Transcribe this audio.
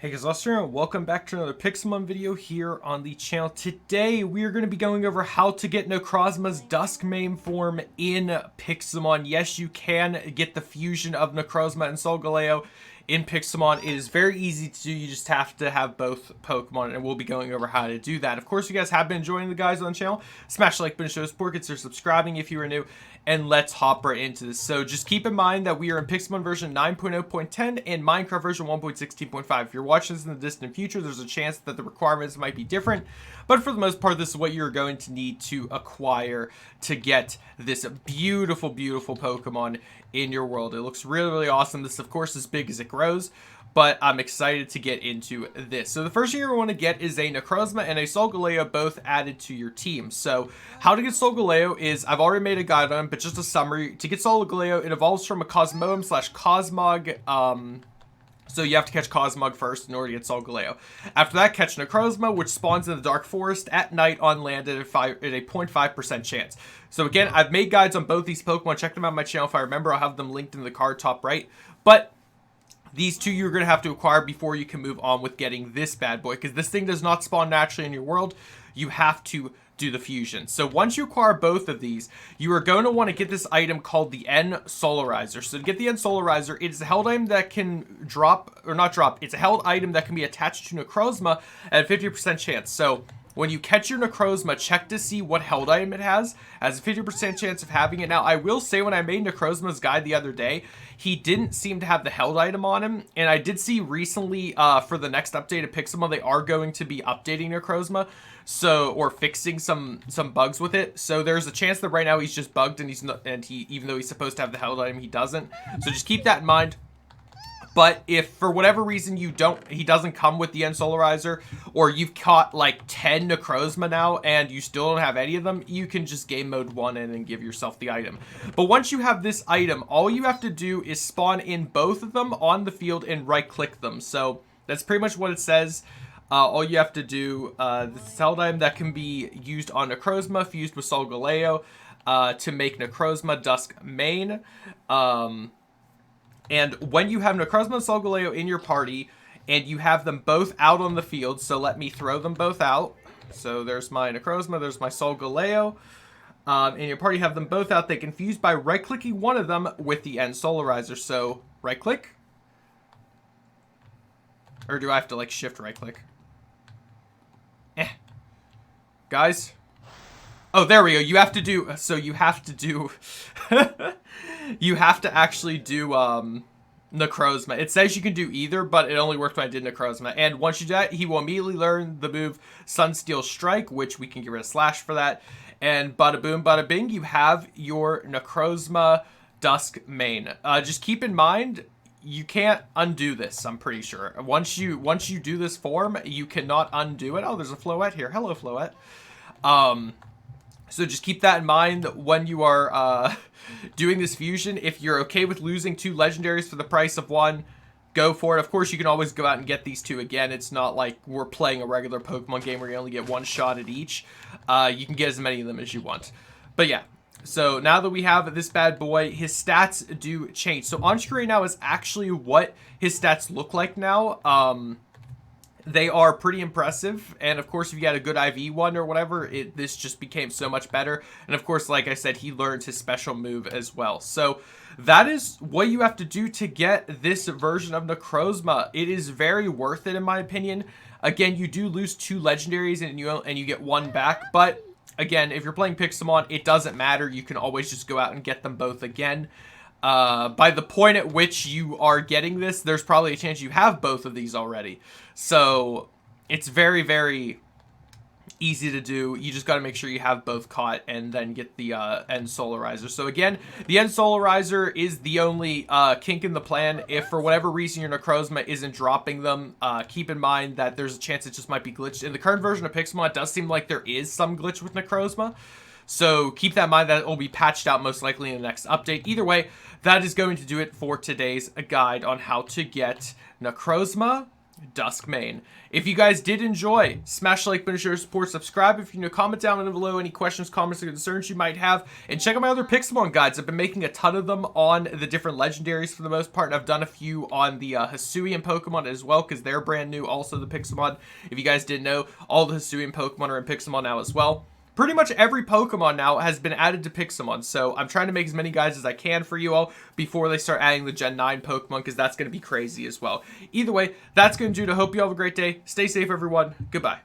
Hey guys, Lester, and welcome back to another Pixelmon video here on the channel. Today, we are going to be going over how to get Necrozma's Dusk Mane form in Pixelmon. Yes, you can get the fusion of Necrozma and Solgaleo in Pixelmon. It is very easy to do. You just have to have both Pokemon, and we'll be going over how to do that. Of course, if you guys have been enjoying the guys on the channel, smash the like button, show support, consider subscribing if you are new, and let's hop right into this. So just keep in mind that we are in Pixelmon version 9.0.10 and Minecraft version 1.16.5. If you're watching this in the distant future, there's a chance that the requirements might be different, but for the most part, this is what you're going to need to acquire to get this beautiful, beautiful Pokemon in your world. It looks really, really awesome. This, of course, is big as it grows, but I'm excited to get into this. So the first thing you want to get is a Necrozma and a Solgaleo, both added to your team. So how to get Solgaleo is, I've already made a guide on it, but just a summary. To get Solgaleo, it evolves from a Cosmoem / Cosmog. So you have to catch Cosmog first in order to get Solgaleo. After that, catch Necrozma, which spawns in the Dark Forest at night on land at a 0.5% chance. So again, I've made guides on both these Pokemon. Check them out on my channel if I remember. I'll have them linked in the card top right. But these two you're going to have to acquire before you can move on with getting this bad boy, because this thing does not spawn naturally in your world. You have to do the fusion. So once you acquire both of these, you are going to want to get this item called the N-Solarizer. So to get the N-Solarizer, it is a held item that can drop, or not drop, it's a held item that can be attached to Necrozma at a 50% chance. So when you catch your Necrozma, check to see what held item it has a 50% chance of having it. Now, I will say when I made Necrozma's guide the other day, he didn't seem to have the held item on him. And I did see recently for the next update of Pixelmon, they are going to be updating Necrozma. So, or fixing some bugs with it. So there's a chance that right now he's just bugged and he's not, and he, even though he's supposed to have the held item, he doesn't. So just keep that in mind. But if for whatever reason he doesn't come with the N-Solarizer, or you've caught like 10 Necrozma now and you still don't have any of them, you can just game mode 1 in and give yourself the item. But once you have this item, all you have to do is spawn in both of them on the field and right click them. So that's pretty much what it says. All you have to do, this held item that can be used on Necrozma, fused with Solgaleo, to make Necrozma Dusk Mane. And when you have Necrozma and Solgaleo in your party, and you have them both out on the field, so let me throw them both out. So there's my Necrozma, there's my Solgaleo. In your party, have them both out. They can fuse by right-clicking one of them with the N-Solarizer. So right-click. Or do I have to, like, shift right-click? Guys? Oh, there we go. You have to do... So you have to do... you have to actually do Necrozma. It says you can do either, but it only worked when I did Necrozma. And once you do that, he will immediately learn the move Sunsteel Strike, which we can get rid of Slash for that. And bada boom, bada bing, you have your Necrozma Dusk Mane. Just keep in mind, you can't undo this, I'm pretty sure. Once you do this form, you cannot undo it. Oh, there's a Floette here. Hello, Floette. So just keep that in mind when you are doing this fusion. If you're okay with losing 2 legendaries for the price of 1, go for it. Of course, you can always go out and get these 2 again. It's not like we're playing a regular Pokemon game where you only get 1 shot at each. You can get as many of them as you want. But yeah, so now that we have this bad boy, his stats do change. So on screen now is actually what his stats look like now. They are pretty impressive, and of course if you got a good IV one or whatever, this just became so much better. And of course, like I said, he learned his special move as well. So that is what you have to do to get this version of Necrozma. It is very worth it in my opinion. Again, you do lose 2 legendaries and you get 1 back, but again, if you're playing Pixelmon, it doesn't matter. You can always just go out and get them both again. By the point at which you are getting this, there's probably a chance you have both of these already. So it's very, very easy to do. You just got to make sure you have both caught and then get the N-Solarizer. So again, the N-Solarizer is the only kink in the plan. If for whatever reason your Necrozma isn't dropping them, keep in mind that there's a chance it just might be glitched. In the current version of Pixelmon, it does seem like there is some glitch with Necrozma. So keep that in mind, that it will be patched out most likely in the next update. Either way, that is going to do it for today's guide on how to get Necrozma Dusk Mane. If you guys did enjoy, smash the like button, show your support, subscribe if you know, comment down below any questions, comments, or concerns you might have, and check out my other Pixelmon guides. I've been making a ton of them on the different legendaries for the most part, and I've done a few on the Hisuian Pokemon as well, because they're brand new, also the Pixelmon. If you guys didn't know, all the Hisuian Pokemon are in Pixelmon now as well. Pretty much every Pokemon now has been added to Pixelmon, so I'm trying to make as many guides as I can for you all before they start adding the Gen 9 Pokemon, because that's going to be crazy as well. Either way, that's going to do it. I hope you all have a great day. Stay safe, everyone. Goodbye.